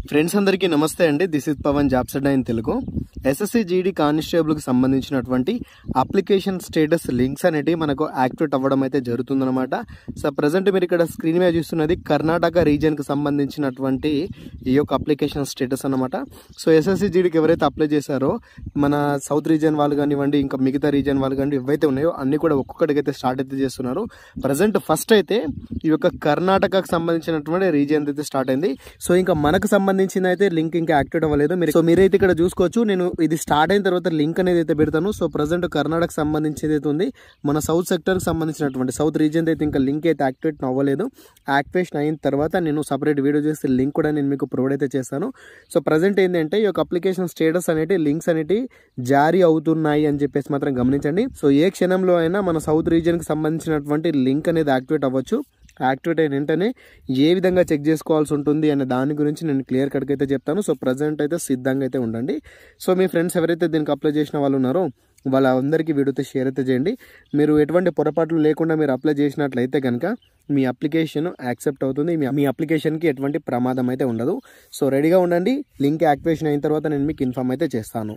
Friends అందరికీ నమస్తే అండి. This is Pawan jobs Adda in Telugu. SSC GD కానిస్టేబుల్కి సంబంధించినటువంటి అప్లికేషన్ స్టేటస్ లింక్స్ అనేటివి మనకు యాక్టివేట్ అవ్వడం అయితే జరుగుతుందన్నమాట. సో ప్రజెంట్ మీరు ఇక్కడ స్క్రీన్ మీద చూస్తున్నది కర్ణాటక రీజియన్కి సంబంధించినటువంటి ఈ యొక్క అప్లికేషన్ స్టేటస్ అన్నమాట. సో ఎస్ఎస్సి జీడీకి ఎవరైతే అప్లై చేశారో మన సౌత్ రీజియన్ వాళ్ళు కానివ్వండి, ఇంకా మిగతా రీజియన్ వాళ్ళు కానీ ఏవైతే ఉన్నాయో అన్ని కూడా ఒక్కొక్కటికి అయితే స్టార్ట్ అయితే చేస్తున్నారు. ప్రజెంట్ ఫస్ట్ అయితే ఈ యొక్క కర్ణాటకకు సంబంధించినటువంటి రీజియన్ అయితే స్టార్ట్ అయింది. సో ఇంకా మనకు సంబంధించిన అయితే లింక్ ఇంకా యాక్టివేట్ అవ్వలేదు. సో మీరైతే ఇక్కడ చూసుకోవచ్చు. నేను ఇది స్టార్ట్ అయిన తర్వాత లింక్ అనేది అయితే పెడతాను. సో ప్రజెంట్ కర్ణాటక సంబంధించి అయితే ఉంది, మన సౌత్ సెక్టర్ కి సంబంధించినటువంటి సౌత్ రీజియన్ అయితే ఇంకా లింక్ అయితే యాక్టివేట్ అవ్వలేదు. యాక్టివేషన్ అయిన తర్వాత నేను సపరేట్ వీడియో చేసి లింక్ కూడా నేను మీకు ప్రొవైడ్ అయితే చేస్తాను. సో ప్రజెంట్ ఏంటంటే ఈ యొక్క అప్లికేషన్ స్టేటస్ అనేటి లింక్స్ అనేటి జారీ అవుతున్నాయి అని చెప్పేసి మాత్రం గమనించండి. సో ఏ క్షణంలో అయినా మన సౌత్ రీజియన్ కి సంబంధించినటువంటి లింక్ అనేది యాక్టివేట్ అవ్వచ్చు. యాక్టివేట్ అయిన వెంటనే ఏ విధంగా చెక్ చేసుకోవాల్సి ఉంటుంది అనే దాని గురించి నేను క్లియర్ కట్గా అయితే చెప్తాను. సో ప్రజెంట్ అయితే సిద్ధంగా అయితే ఉండండి. సో మీ ఫ్రెండ్స్ ఎవరైతే దీనికి అప్లై చేసిన వాళ్ళు ఉన్నారో వాళ్ళందరికీ వీడియోతో షేర్ అయితే చేయండి. మీరు ఎటువంటి పొరపాట్లు లేకుండా మీరు అప్లై చేసినట్లయితే కనుక మీ అప్లికేషన్ యాక్సెప్ట్ అవుతుంది. మీ అప్లికేషన్కి ఎటువంటి ప్రమాదం అయితే ఉండదు. సో రెడీగా ఉండండి. లింక్ యాక్టివేషన్ అయిన తర్వాత నేను మీకు ఇన్ఫామ్ అయితే చేస్తాను.